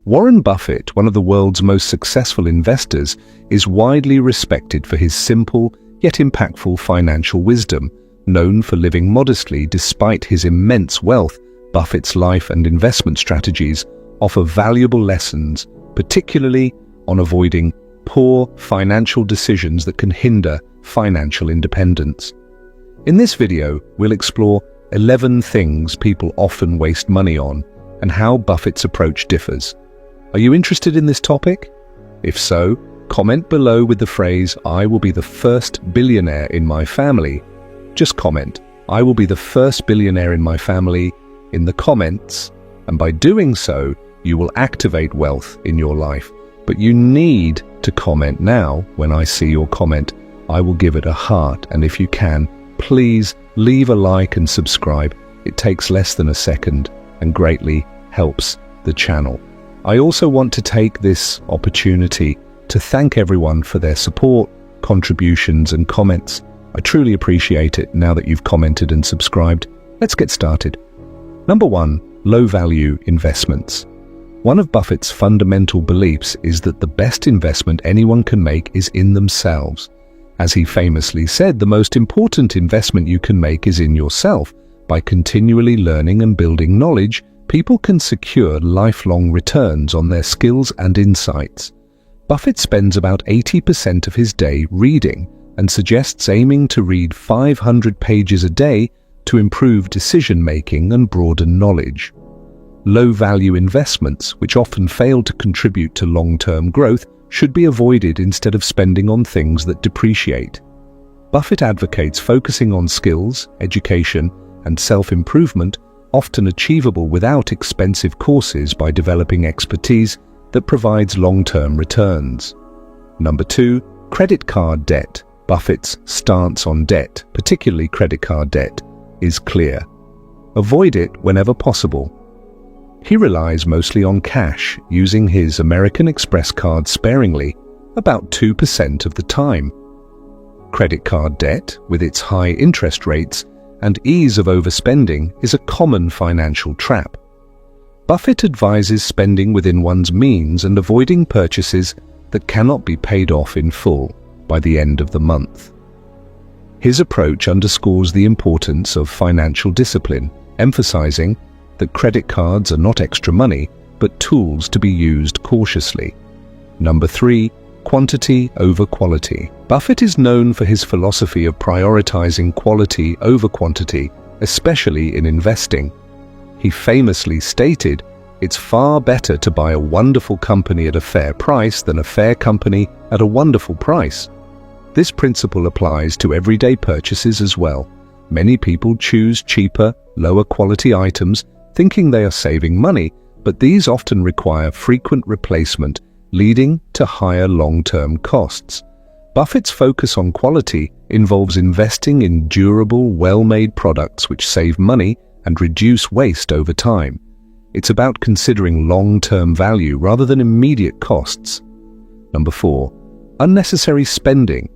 Warren Buffett, one of the world's most successful investors, is widely respected for his simple yet impactful financial wisdom. Known for living modestly despite his immense wealth, Buffett's life and investment strategies offer valuable lessons, particularly on avoiding poor financial decisions that can hinder financial independence. In this video, we'll explore 11 things people often waste money on and how Buffett's approach differs. Are you interested in this topic? If so, comment below with the phrase, "I will be the first billionaire in my family." Just comment, "I will be the first billionaire in my family" in the comments, and by doing so, you will activate wealth in your life. But you need to comment now. When I see your comment, I will give it a heart, and if you can, please leave a like and subscribe. It takes less than a second and greatly helps the channel. I also want to take this opportunity to thank everyone for their support, contributions and comments. I truly appreciate it now that you've commented and subscribed. Let's get started. Number 1, low-value investments. One of Buffett's fundamental beliefs is that the best investment anyone can make is in themselves. As he famously said, the most important investment you can make is in yourself. By continually learning and building knowledge, people can secure lifelong returns on their skills and insights. Buffett spends about 80% of his day reading and suggests aiming to read 500 pages a day to improve decision-making and broaden knowledge. Low-value investments, which often fail to contribute to long-term growth, should be avoided instead of spending on things that depreciate. Buffett advocates focusing on skills, education, and self-improvement, often achievable without expensive courses, by developing expertise that provides long-term returns. Number 2, credit card debt. Buffett's stance on debt, particularly credit card debt, is clear. Avoid it whenever possible. He relies mostly on cash, using his American Express card sparingly, about 2% of the time. Credit card debt, with its high interest rates and ease of overspending, is a common financial trap. Buffett advises spending within one's means and avoiding purchases that cannot be paid off in full by the end of the month. His approach underscores the importance of financial discipline, emphasizing that credit cards are not extra money, but tools to be used cautiously. Number 3, quantity over quality. Buffett is known for his philosophy of prioritizing quality over quantity, especially in investing. He famously stated, "It's far better to buy a wonderful company at a fair price than a fair company at a wonderful price." This principle applies to everyday purchases as well. Many people choose cheaper, lower quality items, thinking they are saving money, but these often require frequent replacement, leading to higher long-term costs. Buffett's focus on quality involves investing in durable, well-made products which save money and reduce waste over time. It's about considering long-term value rather than immediate costs. Number 4, unnecessary spending.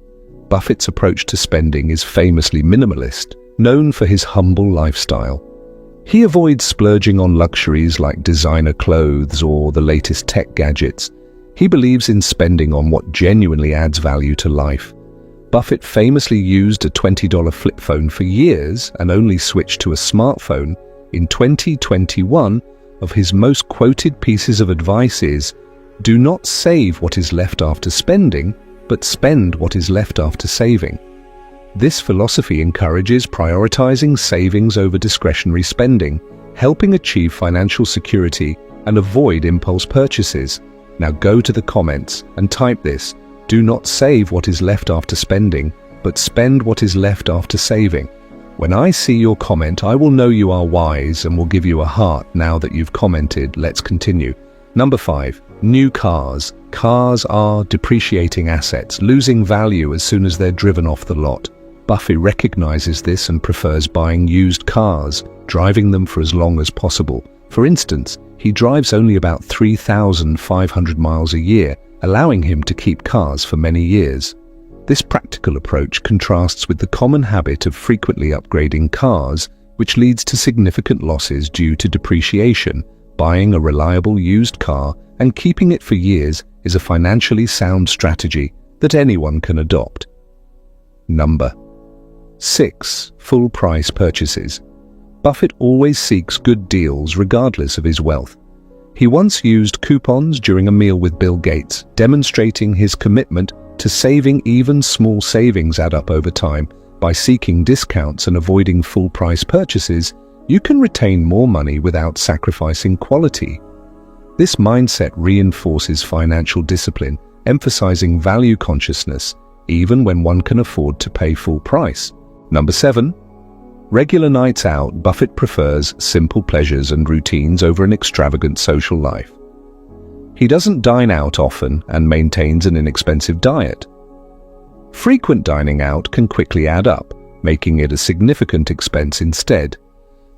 Buffett's approach to spending is famously minimalist, known for his humble lifestyle. He avoids splurging on luxuries like designer clothes or the latest tech gadgets. He believes in spending on what genuinely adds value to life. Buffett famously used a $20 flip phone for years and only switched to a smartphone in 2021. Of his most quoted pieces of advice is, "Do not save what is left after spending, but spend what is left after saving." This philosophy encourages prioritizing savings over discretionary spending, helping achieve financial security and avoid impulse purchases. Now go to the comments and type this: "Do not save what is left after spending, but spend what is left after saving." When I see your comment, I will know you are wise and will give you a heart now that you've commented. Let's continue. Number 5, new cars. Cars are depreciating assets, losing value as soon as they're driven off the lot. Buffett recognizes this and prefers buying used cars, driving them for as long as possible. For instance, he drives only about 3,500 miles a year, allowing him to keep cars for many years. This practical approach contrasts with the common habit of frequently upgrading cars, which leads to significant losses due to depreciation. Buying a reliable used car and keeping it for years is a financially sound strategy that anyone can adopt. Number 6. Full price purchases. Buffett always seeks good deals regardless of his wealth. He once used coupons during a meal with Bill Gates, demonstrating his commitment to saving. Even small savings add up over time. By seeking discounts and avoiding full-price purchases, you can retain more money without sacrificing quality. This mindset reinforces financial discipline, emphasizing value consciousness, even when one can afford to pay full price. Number 7. Regular nights out. Buffett prefers simple pleasures and routines over an extravagant social life. He doesn't dine out often and maintains an inexpensive diet. Frequent dining out can quickly add up, making it a significant expense instead.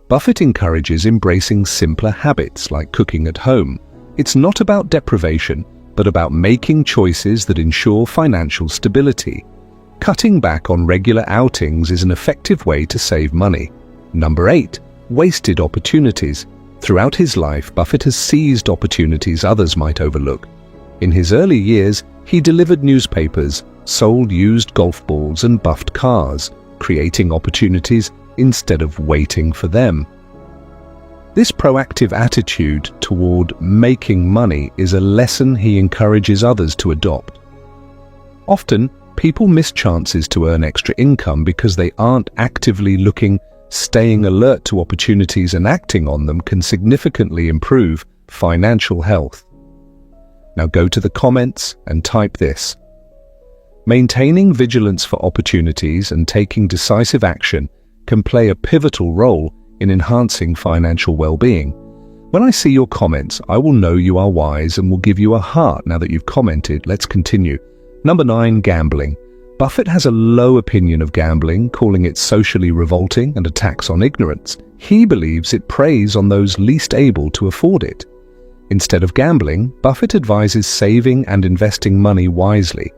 Buffett encourages embracing simpler habits like cooking at home. It's not about deprivation, but about making choices that ensure financial stability. Cutting back on regular outings is an effective way to save money. Number 8. Wasted opportunities. Throughout his life, Buffett has seized opportunities others might overlook. In his early years, he delivered newspapers, sold used golf balls and buffed cars, creating opportunities instead of waiting for them. This proactive attitude toward making money is a lesson he encourages others to adopt. Often, people miss chances to earn extra income because they aren't actively looking. Staying alert to opportunities and acting on them can significantly improve financial health. Now go to the comments and type this. Maintaining vigilance for opportunities and taking decisive action can play a pivotal role in enhancing financial well-being. When I see your comments, I will know you are wise and will give you a heart now that you've commented. Let's continue. Number 9. Gambling. Buffett has a low opinion of gambling, calling it socially revolting and a tax on ignorance. He believes it preys on those least able to afford it. Instead of gambling, Buffett advises saving and investing money wisely.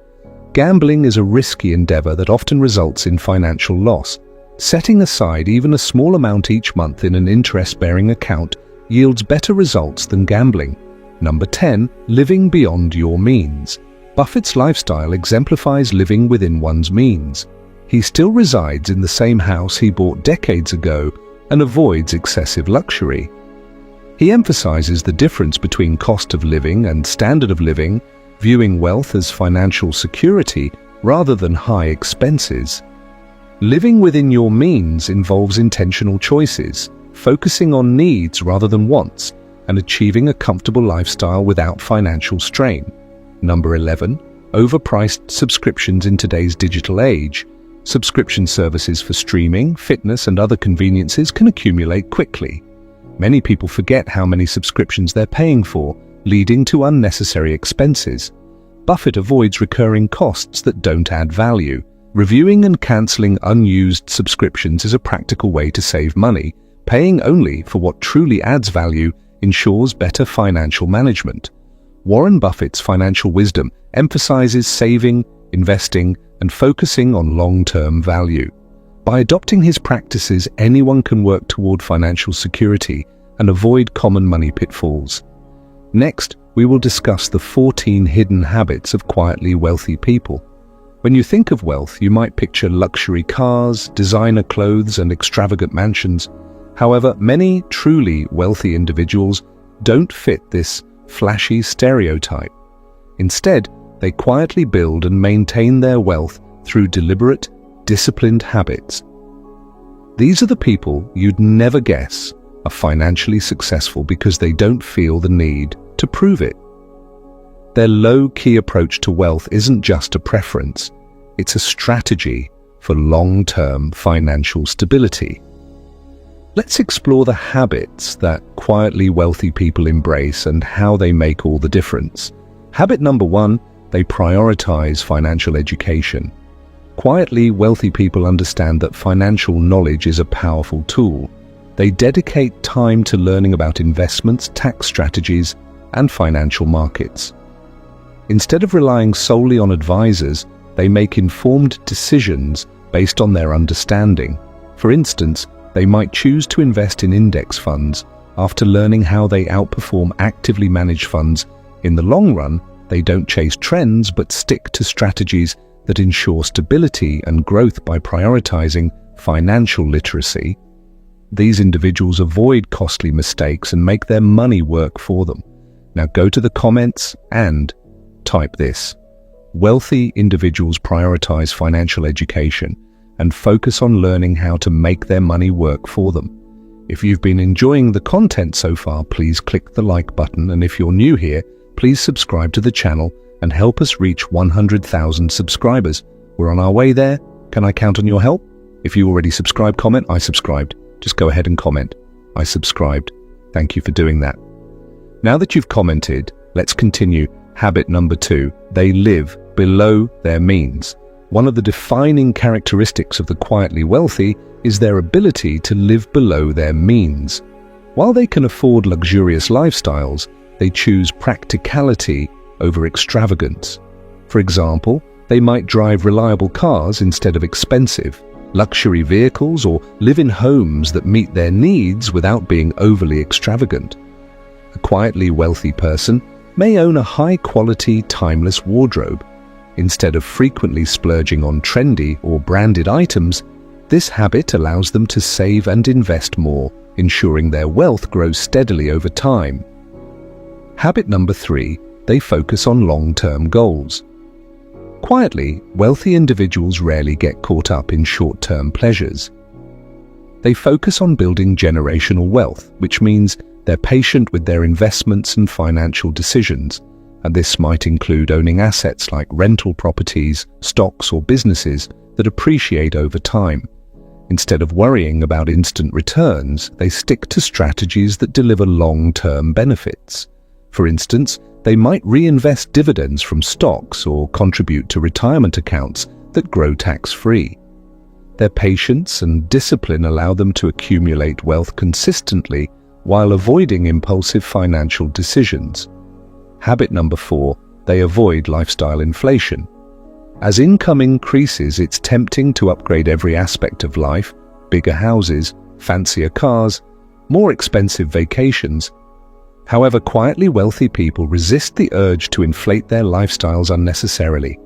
Gambling is a risky endeavor that often results in financial loss. Setting aside even a small amount each month in an interest-bearing account yields better results than gambling. Number 10. Living beyond your means. Buffett's lifestyle exemplifies living within one's means. He still resides in the same house he bought decades ago and avoids excessive luxury. He emphasizes the difference between cost of living and standard of living, viewing wealth as financial security rather than high expenses. Living within your means involves intentional choices, focusing on needs rather than wants, and achieving a comfortable lifestyle without financial strain. Number 11. Overpriced subscriptions in today's digital age. Subscription services for streaming, fitness, and other conveniences can accumulate quickly. Many people forget how many subscriptions they're paying for, leading to unnecessary expenses. Buffett avoids recurring costs that don't add value. Reviewing and canceling unused subscriptions is a practical way to save money. Paying only for what truly adds value ensures better financial management. Warren Buffett's financial wisdom emphasizes saving, investing, and focusing on long-term value. By adopting his practices, anyone can work toward financial security and avoid common money pitfalls. Next, we will discuss the 14 hidden habits of quietly wealthy people. When you think of wealth, you might picture luxury cars, designer clothes, and extravagant mansions. However, many truly wealthy individuals don't fit this flashy stereotype. Instead, they quietly build and maintain their wealth through deliberate, disciplined habits. These are the people you'd never guess are financially successful because they don't feel the need to prove it. Their low-key approach to wealth isn't just a preference, it's a strategy for long-term financial stability. Let's explore the habits that quietly wealthy people embrace and how they make all the difference. Habit number 1, they prioritize financial education. Quietly wealthy people understand that financial knowledge is a powerful tool. They dedicate time to learning about investments, tax strategies, and financial markets. Instead of relying solely on advisors, they make informed decisions based on their understanding. For instance, they might choose to invest in index funds, After learning how they outperform actively managed funds, in the long run, they don't chase trends but stick to strategies that ensure stability and growth by prioritizing financial literacy. These individuals avoid costly mistakes and make their money work for them. Now go to the comments and type this: wealthy individuals prioritize financial education and focus on learning how to make their money work for them. If you've been enjoying the content so far, please click the like button, and if you're new here, please subscribe to the channel and help us reach 100,000 subscribers. We're on our way there. Can I count on your help? If you already subscribed, comment "I subscribed." Just go ahead and comment "I subscribed." Thank you for doing that. Now that you've commented, let's continue. Habit number 2, they live below their means. One of the defining characteristics of the quietly wealthy is their ability to live below their means. While they can afford luxurious lifestyles, they choose practicality over extravagance. For example, they might drive reliable cars instead of expensive luxury vehicles, or live in homes that meet their needs without being overly extravagant. A quietly wealthy person may own a high-quality, timeless wardrobe. Instead of frequently splurging on trendy or branded items, this habit allows them to save and invest more, ensuring their wealth grows steadily over time. Habit number 3, they focus on long-term goals. Quietly, wealthy individuals rarely get caught up in short-term pleasures. They focus on building generational wealth, which means they're patient with their investments and financial decisions, and this might include owning assets like rental properties, stocks, or businesses that appreciate over time. Instead of worrying about instant returns, they stick to strategies that deliver long-term benefits. For instance, they might reinvest dividends from stocks or contribute to retirement accounts that grow tax-free. Their patience and discipline allow them to accumulate wealth consistently while avoiding impulsive financial decisions. Habit number 4, they avoid lifestyle inflation. As income increases, it's tempting to upgrade every aspect of life: bigger houses, fancier cars, more expensive vacations. However, quietly wealthy people resist the urge to inflate their lifestyles unnecessarily.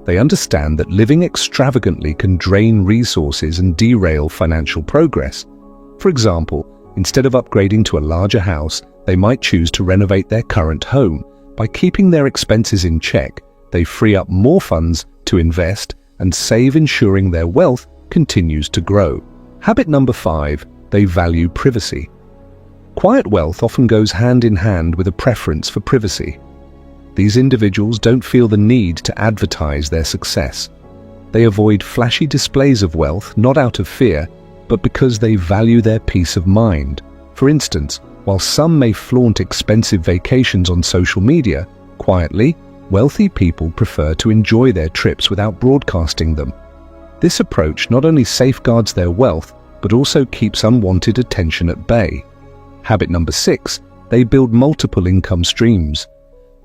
They understand that living extravagantly can drain resources and derail financial progress. For example, instead of upgrading to a larger house, they might choose to renovate their current home. By keeping their expenses in check, they free up more funds to invest and save, ensuring their wealth continues to grow. Habit number 5, they value privacy. Quiet wealth often goes hand in hand with a preference for privacy. These individuals don't feel the need to advertise their success. They avoid flashy displays of wealth, not out of fear, but because they value their peace of mind. For instance, while some may flaunt expensive vacations on social media, quietly, wealthy people prefer to enjoy their trips without broadcasting them. This approach not only safeguards their wealth, but also keeps unwanted attention at bay. Habit number 6, they build multiple income streams.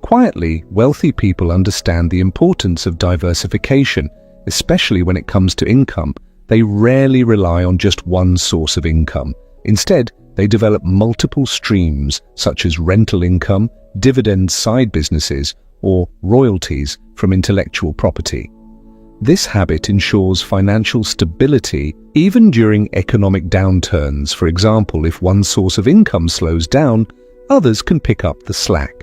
Quietly, wealthy people understand the importance of diversification, especially when it comes to income. They rarely rely on just one source of income. Instead, they develop multiple streams, such as rental income, dividend side businesses, or royalties from intellectual property. This habit ensures financial stability even during economic downturns. For example, if one source of income slows down, others can pick up the slack.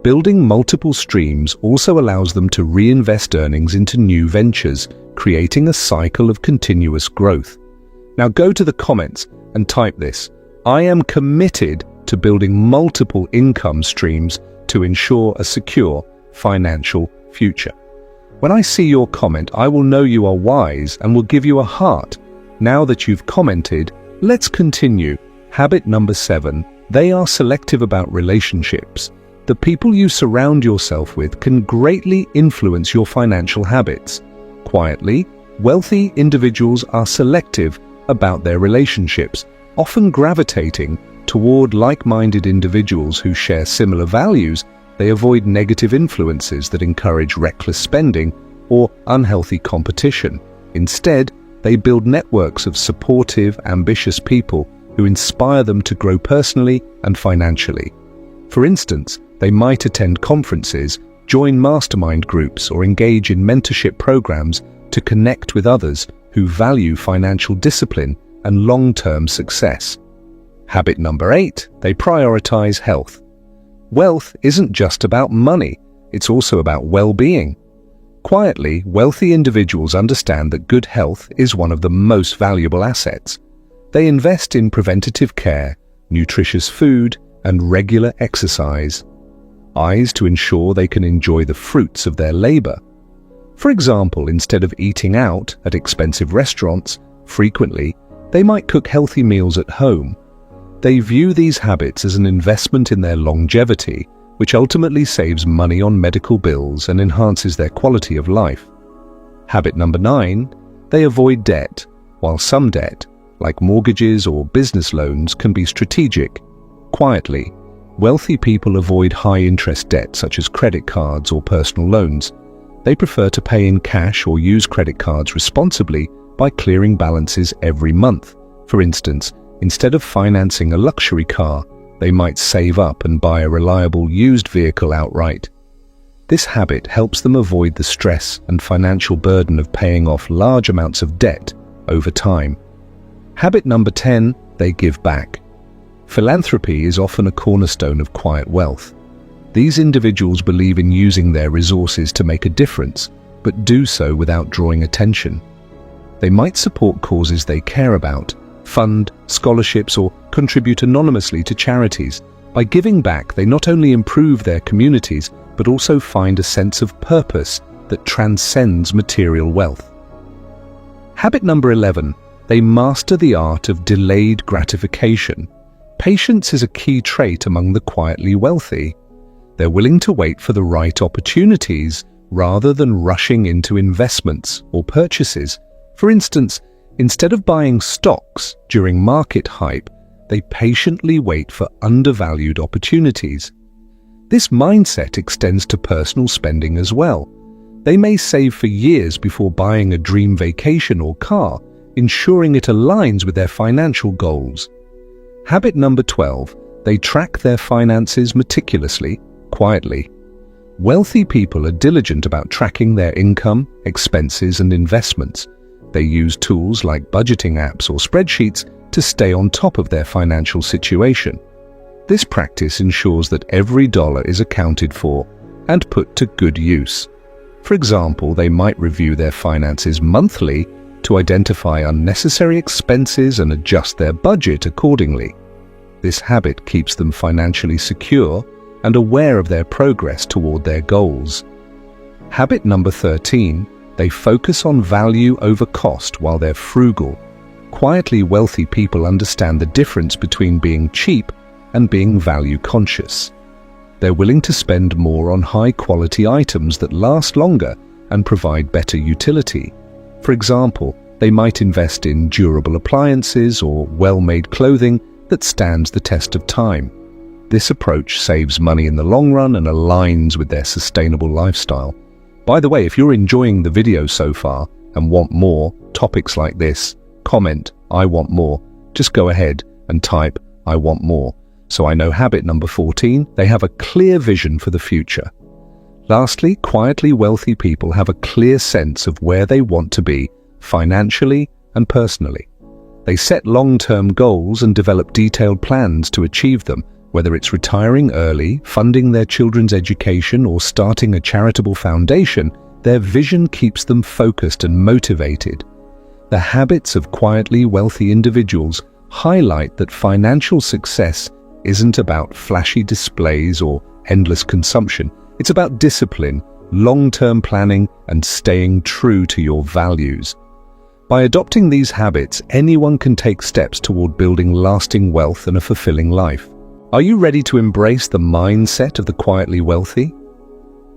Building multiple streams also allows them to reinvest earnings into new ventures, creating a cycle of continuous growth. Now go to the comments and type this: "I am committed to building multiple income streams to ensure a secure financial future." When I see your comment, I will know you are wise and will give you a heart. Now that you've commented, let's continue. Habit number 7, they are selective about relationships. The people you surround yourself with can greatly influence your financial habits. Quietly, wealthy individuals are selective about their relationships, often gravitating toward like-minded individuals who share similar values. They avoid negative influences that encourage reckless spending or unhealthy competition. Instead, they build networks of supportive, ambitious people who inspire them to grow personally and financially. For instance, they might attend conferences, join mastermind groups, or engage in mentorship programs to connect with others who value financial discipline and long-term success. Habit number 8, they prioritize health. Wealth isn't just about money, it's also about well-being. Quietly, wealthy individuals understand that good health is one of the most valuable assets. They invest in preventative care, nutritious food, and regular exercise, to ensure they can enjoy the fruits of their labor. For example, instead of eating out at expensive restaurants, frequently, they might cook healthy meals at home. They view these habits as an investment in their longevity, which ultimately saves money on medical bills and enhances their quality of life. Habit number 9, they avoid debt. While some debt, like mortgages or business loans, can be strategic, quietly, wealthy people avoid high-interest debt such as credit cards or personal loans. They prefer to pay in cash or use credit cards responsibly by clearing balances every month. For instance, instead of financing a luxury car, they might save up and buy a reliable used vehicle outright. This habit helps them avoid the stress and financial burden of paying off large amounts of debt over time. Habit number 10, they give back. Philanthropy is often a cornerstone of quiet wealth. These individuals believe in using their resources to make a difference, but do so without drawing attention. They might support causes they care about, fund scholarships, or contribute anonymously to charities. By giving back, they not only improve their communities, but also find a sense of purpose that transcends material wealth. Habit number 11, they master the art of delayed gratification. Patience is a key trait among the quietly wealthy. They're willing to wait for the right opportunities rather than rushing into investments or purchases. For instance, instead of buying stocks during market hype, they patiently wait for undervalued opportunities. This mindset extends to personal spending as well. They may save for years before buying a dream vacation or car, ensuring it aligns with their financial goals. Habit number 12, they track their finances meticulously, quietly. Wealthy people are diligent about tracking their income, expenses, and investments. They use tools like budgeting apps or spreadsheets to stay on top of their financial situation. This practice ensures that every dollar is accounted for and put to good use. For example, they might review their finances monthly to identify unnecessary expenses and adjust their budget accordingly. This habit keeps them financially secure and aware of their progress toward their goals. Habit number 13, they focus on value over cost while they're frugal. Quietly wealthy people understand the difference between being cheap and being value conscious. They're willing to spend more on high-quality items that last longer and provide better utility. For example, they might invest in durable appliances or well-made clothing that stands the test of time. This approach saves money in the long run and aligns with their sustainable lifestyle. By the way, if you're enjoying the video so far and want more topics like this, comment, "I want more." Just go ahead and type, "I want more." So I know habit number 14, they have a clear vision for the future. Lastly, quietly wealthy people have a clear sense of where they want to be, financially and personally. They set long-term goals and develop detailed plans to achieve them, whether it's retiring early, funding their children's education, or starting a charitable foundation. Their vision keeps them focused and motivated. The habits of quietly wealthy individuals highlight that financial success isn't about flashy displays or endless consumption. It's about discipline, long-term planning, and staying true to your values. By adopting these habits, anyone can take steps toward building lasting wealth and a fulfilling life. Are you ready to embrace the mindset of the quietly wealthy?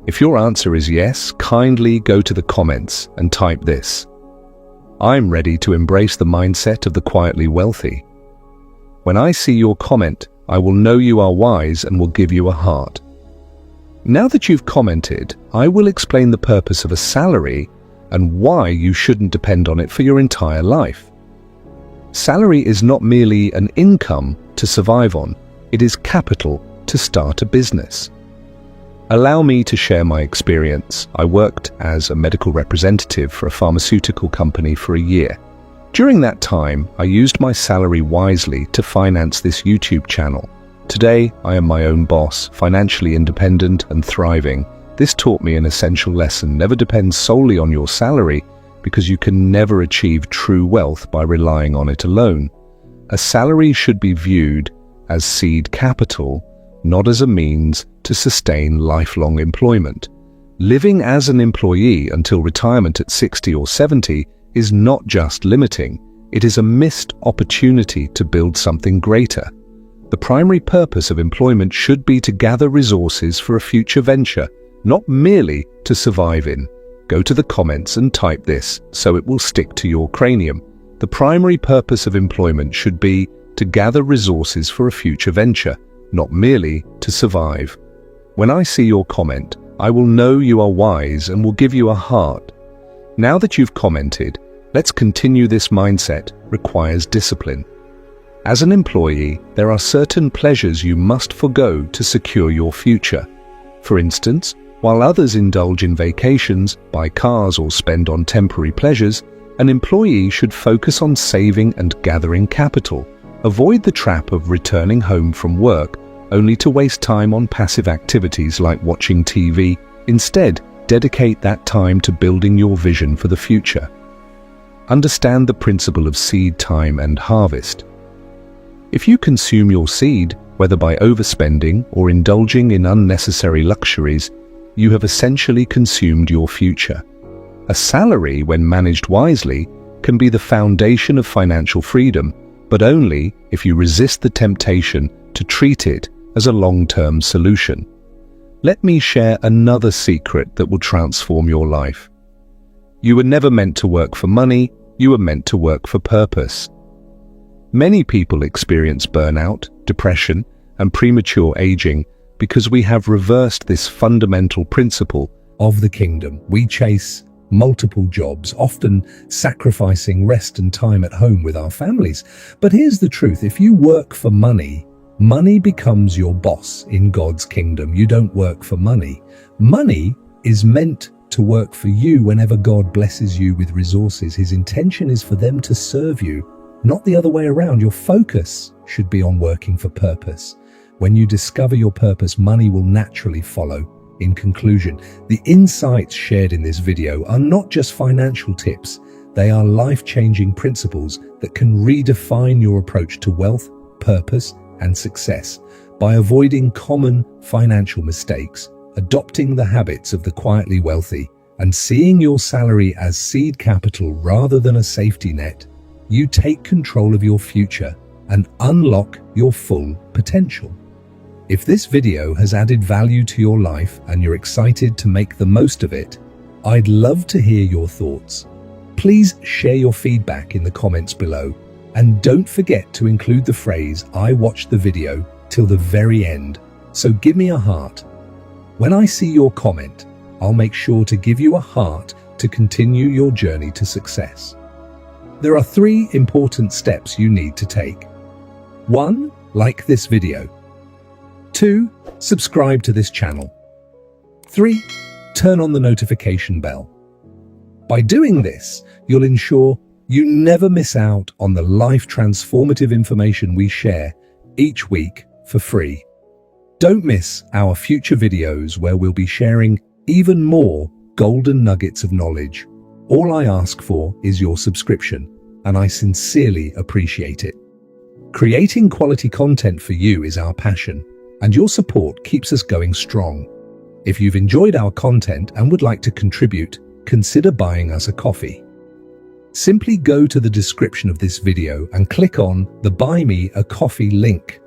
If your answer is yes, kindly go to the comments and type this: "I'm ready to embrace the mindset of the quietly wealthy." When I see your comment, I will know you are wise and will give you a heart. Now that you've commented, I will explain the purpose of a salary and why you shouldn't depend on it for your entire life. Salary is not merely an income to survive on, it is capital to start a business. Allow me to share my experience. I worked as a medical representative for a pharmaceutical company for a year. During that time, I used my salary wisely to finance this YouTube channel. Today, I am my own boss, financially independent and thriving. This taught me an essential lesson: never depend solely on your salary, because you can never achieve true wealth by relying on it alone. A salary should be viewed as seed capital, not as a means to sustain lifelong employment. Living as an employee until retirement at 60 or 70 is not just limiting, it is a missed opportunity to build something greater. The primary purpose of employment should be to gather resources for a future venture, not merely to survive in. Go to the comments and type this so it will stick to your cranium. The primary purpose of employment should be to gather resources for a future venture, not merely to survive. When I see your comment, I will know you are wise and will give you a heart. Now that you've commented, let's continue. This mindset requires discipline. As an employee, there are certain pleasures you must forgo to secure your future. For instance, while others indulge in vacations, buy cars, or spend on temporary pleasures, an employee should focus on saving and gathering capital. Avoid the trap of returning home from work only to waste time on passive activities like watching TV. Instead, dedicate that time to building your vision for the future. Understand the principle of seed time and harvest. If you consume your seed, whether by overspending or indulging in unnecessary luxuries, you have essentially consumed your future. A salary, when managed wisely, can be the foundation of financial freedom, but only if you resist the temptation to treat it as a long-term solution. Let me share another secret that will transform your life. You were never meant to work for money, you were meant to work for purpose. Many people experience burnout, depression, and premature aging because we have reversed this fundamental principle of the kingdom. We chase multiple jobs, often sacrificing rest and time at home with our families. But here's the truth: if you work for money, money becomes your boss in God's kingdom. You don't work for money. Money is meant to work for you. Whenever God blesses you with resources, His intention is for them to serve you, not the other way around. Your focus should be on working for purpose. When you discover your purpose, money will naturally follow. In conclusion, the insights shared in this video are not just financial tips, they are life-changing principles that can redefine your approach to wealth, purpose, and success. By avoiding common financial mistakes, adopting the habits of the quietly wealthy, and seeing your salary as seed capital rather than a safety net, you take control of your future and unlock your full potential. If this video has added value to your life and you're excited to make the most of it, I'd love to hear your thoughts. Please share your feedback in the comments below, and don't forget to include the phrase "I watched the video till the very end," so give me a heart. When I see your comment, I'll make sure to give you a heart to continue your journey to success. There are 3 important steps you need to take. 1. Like this video. 2. Subscribe to this channel. 3. Turn on the notification bell. By doing this, you'll ensure you never miss out on the life-transformative information we share each week for free. Don't miss our future videos where we'll be sharing even more golden nuggets of knowledge. All I ask for is your subscription, and I sincerely appreciate it. Creating quality content for you is our passion, and your support keeps us going strong. If you've enjoyed our content and would like to contribute, consider buying us a coffee. Simply go to the description of this video and click on the Buy Me a Coffee link.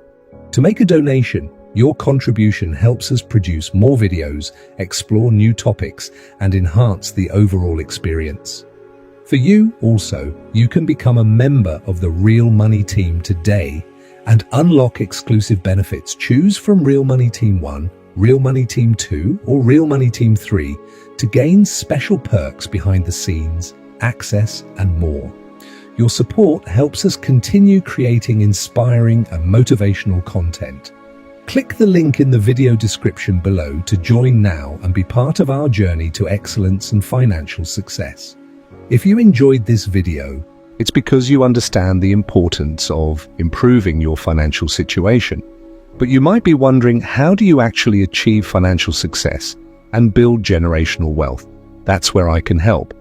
To make a donation, your contribution helps us produce more videos, explore new topics, and enhance the overall experience. For you also, you can become a member of the Real Money team today and unlock exclusive benefits. Choose from Real Money Team 1, Real Money Team 2, or Real Money Team 3 to gain special perks behind the scenes, access, and more. Your support helps us continue creating inspiring and motivational content. Click the link in the video description below to join now and be part of our journey to excellence and financial success. If you enjoyed this video, it's because you understand the importance of improving your financial situation. But you might be wondering, how do you actually achieve financial success and build generational wealth? That's where I can help.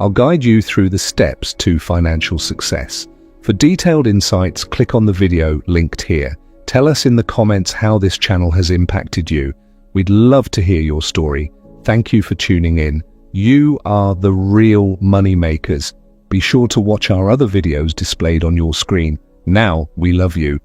I'll guide you through the steps to financial success. For detailed insights, click on the video linked here. Tell us in the comments how this channel has impacted you. We'd love to hear your story. Thank you for tuning in. You are the real money makers. Be sure to watch our other videos displayed on your screen. Now, we love you.